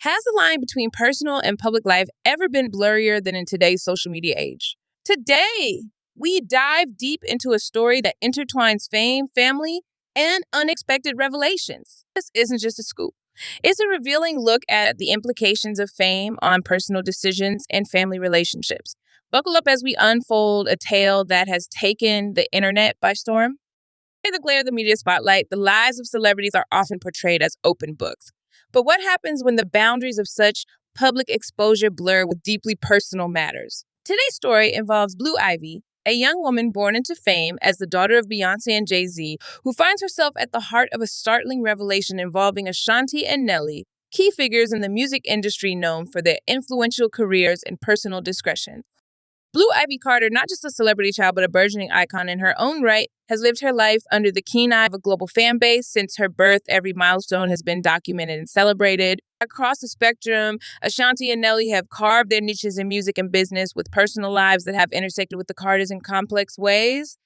Has the line between personal and public life ever been blurrier than in today's social media age? Today, we dive deep into a story that intertwines fame, family, and unexpected revelations. This isn't just a scoop. It's a revealing look at the implications of fame on personal decisions and family relationships. Buckle up as we unfold a tale that has taken the internet by storm. In the glare of the media spotlight, the lives of celebrities are often portrayed as open books. But what happens when the boundaries of such public exposure blur with deeply personal matters? Today's story involves Blue Ivy, a young woman born into fame as the daughter of Beyoncé and Jay-Z, who finds herself at the heart of a startling revelation involving Ashanti and Nelly, key figures in the music industry known for their influential careers and personal discretion. Blue Ivy Carter, not just a celebrity child, but a burgeoning icon in her own right, has lived her life under the keen eye of a global fan base. Since her birth, every milestone has been documented and celebrated. Across the spectrum, Ashanti and Nelly have carved their niches in music and business with personal lives that have intersected with the Carters in complex ways.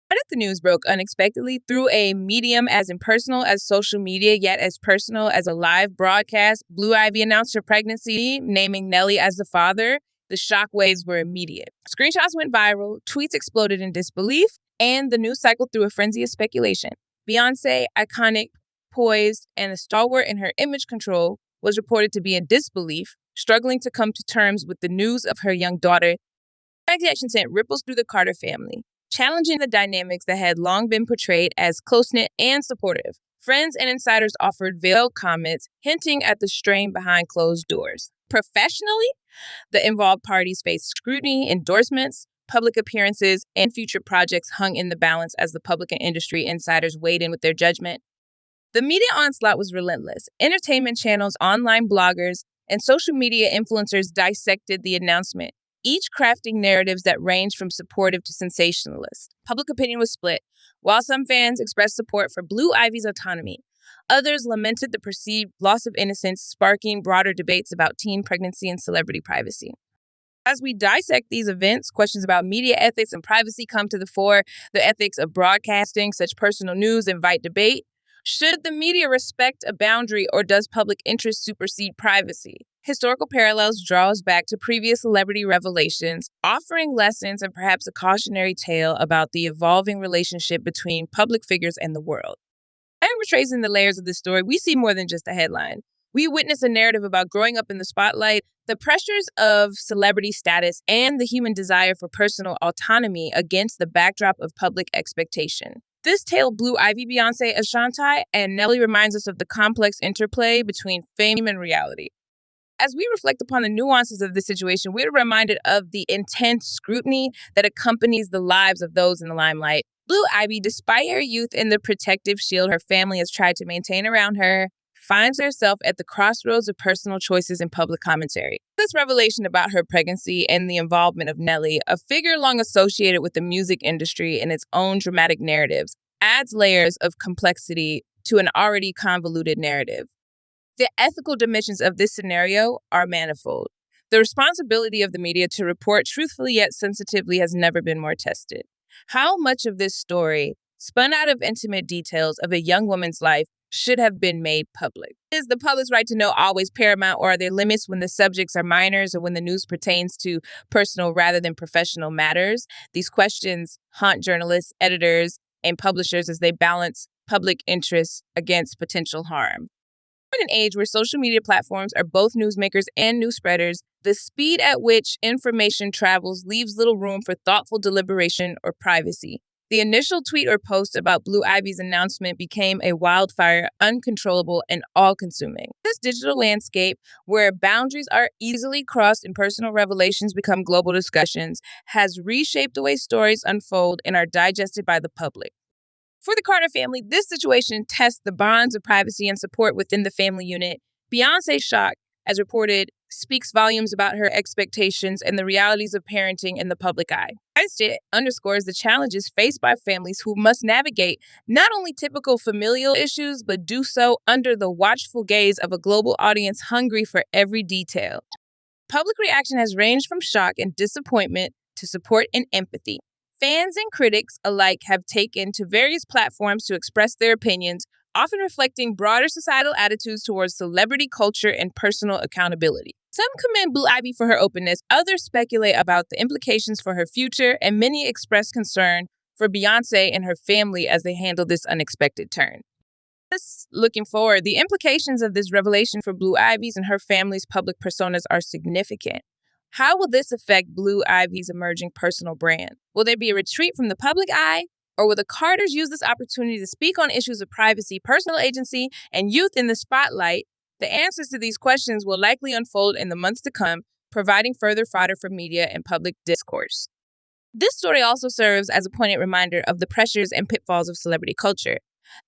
What if the news broke unexpectedly through a medium as impersonal as social media, yet as personal as a live broadcast? Blue Ivy announced her pregnancy, naming Nelly as the father. The shockwaves were immediate. Screenshots went viral, tweets exploded in disbelief, and the news cycled through a frenzy of speculation. Beyoncé, iconic, poised, and a stalwart in her image control, was reported to be in disbelief, struggling to come to terms with the news of her young daughter. The reaction sent ripples through the Carter family, challenging the dynamics that had long been portrayed as close-knit and supportive. Friends and insiders offered veiled comments, hinting at the strain behind closed doors. Professionally, the involved parties faced scrutiny, endorsements, public appearances, and future projects hung in the balance as the public and industry insiders weighed in with their judgment. The media onslaught was relentless. Entertainment channels, online bloggers, and social media influencers dissected the announcement, each crafting narratives that ranged from supportive to sensationalist. Public opinion was split. While some fans expressed support for Blue Ivy's autonomy, others lamented the perceived loss of innocence, sparking broader debates about teen pregnancy and celebrity privacy. As we dissect these events, questions about media ethics and privacy come to the fore. The ethics of broadcasting such personal news invite debate. Should the media respect a boundary, or does public interest supersede privacy? Historical parallels draw us back to previous celebrity revelations, offering lessons and perhaps a cautionary tale about the evolving relationship between public figures and the world. And retracing the layers of this story, we see more than just a headline. We witness a narrative about growing up in the spotlight, the pressures of celebrity status, and the human desire for personal autonomy against the backdrop of public expectation. This tale, Blue Ivy, Beyoncé, Ashanti, and Nelly, reminds us of the complex interplay between fame and reality. As we reflect upon the nuances of this situation, we're reminded of the intense scrutiny that accompanies the lives of those in the limelight. Blue Ivy, despite her youth and the protective shield her family has tried to maintain around her, finds herself at the crossroads of personal choices and public commentary. This revelation about her pregnancy and the involvement of Nelly, a figure long associated with the music industry and its own dramatic narratives, adds layers of complexity to an already convoluted narrative. The ethical dimensions of this scenario are manifold. The responsibility of the media to report truthfully yet sensitively has never been more tested. How much of this story, spun out of intimate details of a young woman's life, should have been made public? Is the public's right to know always paramount, or are there limits when the subjects are minors or when the news pertains to personal rather than professional matters? These questions haunt journalists, editors, and publishers as they balance public interests against potential harm. In an age where social media platforms are both newsmakers and news spreaders, the speed at which information travels leaves little room for thoughtful deliberation or privacy. The initial tweet or post about Blue Ivy's announcement became a wildfire, uncontrollable and all-consuming. This digital landscape, where boundaries are easily crossed and personal revelations become global discussions, has reshaped the way stories unfold and are digested by the public. For the Carter family, this situation tests the bonds of privacy and support within the family unit. Beyoncé's shock, as reported, speaks volumes about her expectations and the realities of parenting in the public eye. It underscores the challenges faced by families who must navigate not only typical familial issues, but do so under the watchful gaze of a global audience hungry for every detail. Public reaction has ranged from shock and disappointment to support and empathy. Fans and critics alike have taken to various platforms to express their opinions, often reflecting broader societal attitudes towards celebrity culture and personal accountability. Some commend Blue Ivy for her openness, others speculate about the implications for her future, and many express concern for Beyoncé and her family as they handle this unexpected turn. Looking forward, the implications of this revelation for Blue Ivy's and her family's public personas are significant. How will this affect Blue Ivy's emerging personal brand? Will there be a retreat from the public eye? Or will the Carters use this opportunity to speak on issues of privacy, personal agency, and youth in the spotlight? The answers to these questions will likely unfold in the months to come, providing further fodder for media and public discourse. This story also serves as a poignant reminder of the pressures and pitfalls of celebrity culture.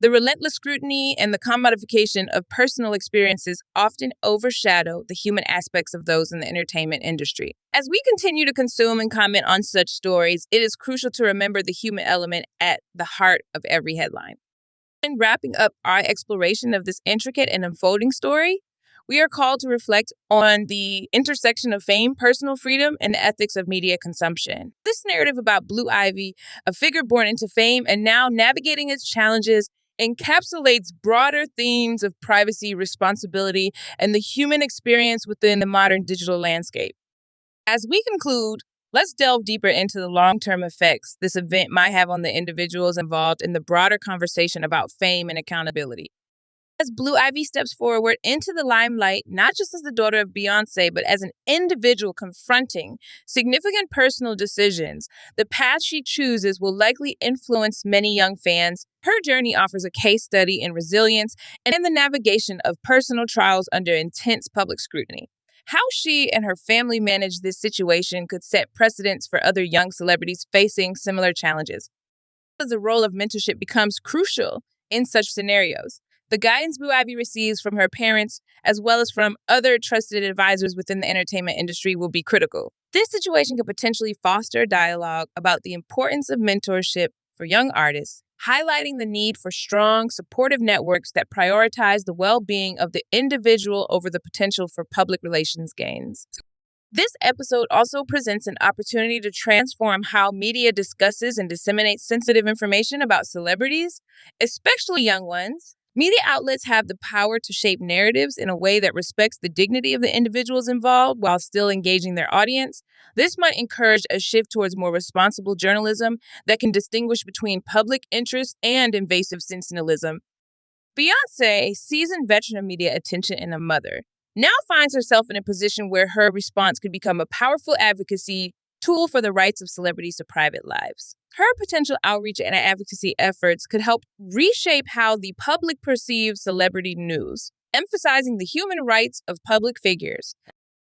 The relentless scrutiny and the commodification of personal experiences often overshadow the human aspects of those in the entertainment industry. As we continue to consume and comment on such stories, it is crucial to remember the human element at the heart of every headline. In wrapping up our exploration of this intricate and unfolding story, we are called to reflect on the intersection of fame, personal freedom, and the ethics of media consumption. This narrative about Blue Ivy, a figure born into fame and now navigating its challenges, encapsulates broader themes of privacy, responsibility, and the human experience within the modern digital landscape. As we conclude, let's delve deeper into the long-term effects this event might have on the individuals involved in the broader conversation about fame and accountability. As Blue Ivy steps forward into the limelight, not just as the daughter of Beyoncé, but as an individual confronting significant personal decisions, the path she chooses will likely influence many young fans. Her journey offers a case study in resilience and in the navigation of personal trials under intense public scrutiny. How she and her family managed this situation could set precedents for other young celebrities facing similar challenges. As the role of mentorship becomes crucial in such scenarios. The guidance Blue Ivy receives from her parents, as well as from other trusted advisors within the entertainment industry, will be critical. This situation could potentially foster dialogue about the importance of mentorship for young artists, highlighting the need for strong, supportive networks that prioritize the well-being of the individual over the potential for public relations gains. This episode also presents an opportunity to transform how media discusses and disseminates sensitive information about celebrities, especially young ones. Media outlets have the power to shape narratives in a way that respects the dignity of the individuals involved while still engaging their audience. This might encourage a shift towards more responsible journalism that can distinguish between public interest and invasive sensationalism. Beyoncé, a seasoned veteran of media attention and a mother, now finds herself in a position where her response could become a powerful advocacy tool for the rights of celebrities to private lives. Her potential outreach and advocacy efforts could help reshape how the public perceives celebrity news, emphasizing the human rights of public figures.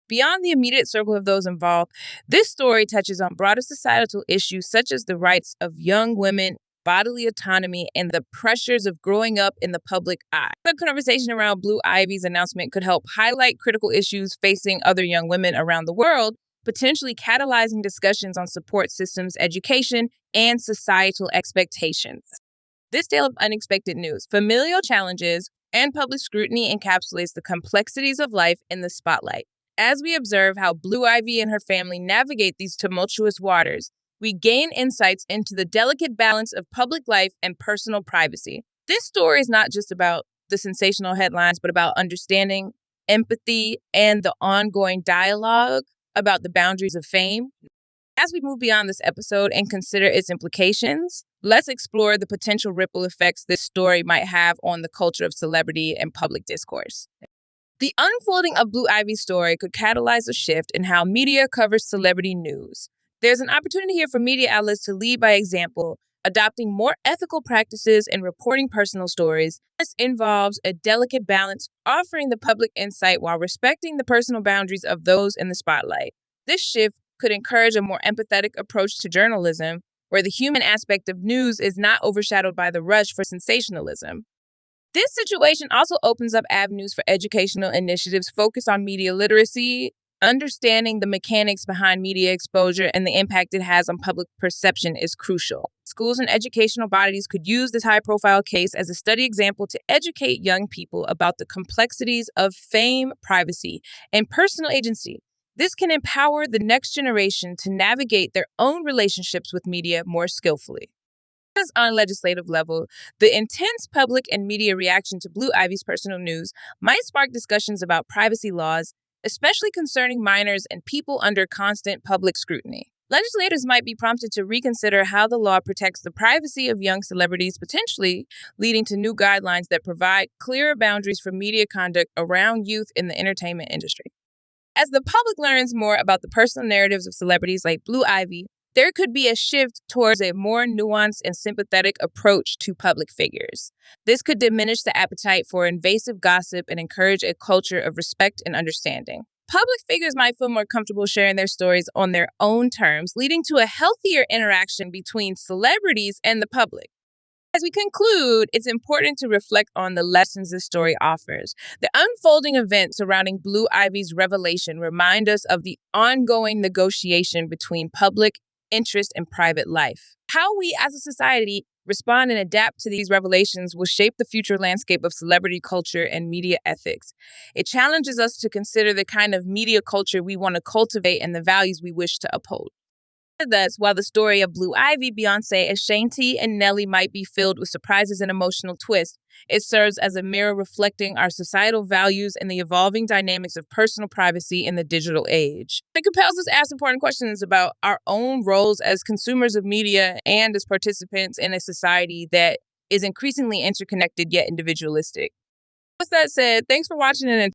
Beyond the immediate circle of those involved, this story touches on broader societal issues such as the rights of young women, bodily autonomy, and the pressures of growing up in the public eye. The conversation around Blue Ivy's announcement could help highlight critical issues facing other young women around the world, potentially catalyzing discussions on support systems, education, and societal expectations. This tale of unexpected news, familial challenges, and public scrutiny encapsulates the complexities of life in the spotlight. As we observe how Blue Ivy and her family navigate these tumultuous waters, we gain insights into the delicate balance of public life and personal privacy. This story is not just about the sensational headlines, but about understanding, empathy, and the ongoing dialogue about the boundaries of fame. As we move beyond this episode and consider its implications, let's explore the potential ripple effects this story might have on the culture of celebrity and public discourse. The unfolding of Blue Ivy's story could catalyze a shift in how media covers celebrity news. There's an opportunity here for media outlets to lead by example, adopting more ethical practices and reporting personal stories. This involves a delicate balance, offering the public insight while respecting the personal boundaries of those in the spotlight. This shift could encourage a more empathetic approach to journalism, where the human aspect of news is not overshadowed by the rush for sensationalism. This situation also opens up avenues for educational initiatives focused on media literacy. Understanding the mechanics behind media exposure and the impact it has on public perception is crucial. Schools and educational bodies could use this high-profile case as a study example to educate young people about the complexities of fame, privacy, and personal agency. This can empower the next generation to navigate their own relationships with media more skillfully. as on legislative level, the intense public and media reaction to Blue Ivy's personal news might spark discussions about privacy laws, especially concerning minors and people under constant public scrutiny. Legislators might be prompted to reconsider how the law protects the privacy of young celebrities, potentially leading to new guidelines that provide clearer boundaries for media conduct around youth in the entertainment industry. As the public learns more about the personal narratives of celebrities like Blue Ivy, there could be a shift towards a more nuanced and sympathetic approach to public figures. This could diminish the appetite for invasive gossip and encourage a culture of respect and understanding. Public figures might feel more comfortable sharing their stories on their own terms, leading to a healthier interaction between celebrities and the public. As we conclude, it's important to reflect on the lessons this story offers. The unfolding events surrounding Blue Ivy's revelation remind us of the ongoing negotiation between public interest and private life. How we as a society respond and adapt to these revelations will shape the future landscape of celebrity culture and media ethics. It challenges us to consider the kind of media culture we want to cultivate and the values we wish to uphold. Thus, while the story of Blue Ivy, Beyoncé, Ashanti, and Nelly might be filled with surprises and emotional twists, it serves as a mirror reflecting our societal values and the evolving dynamics of personal privacy in the digital age. It compels us to ask important questions about our own roles as consumers of media and as participants in a society that is increasingly interconnected yet individualistic. With that said, thanks for watching and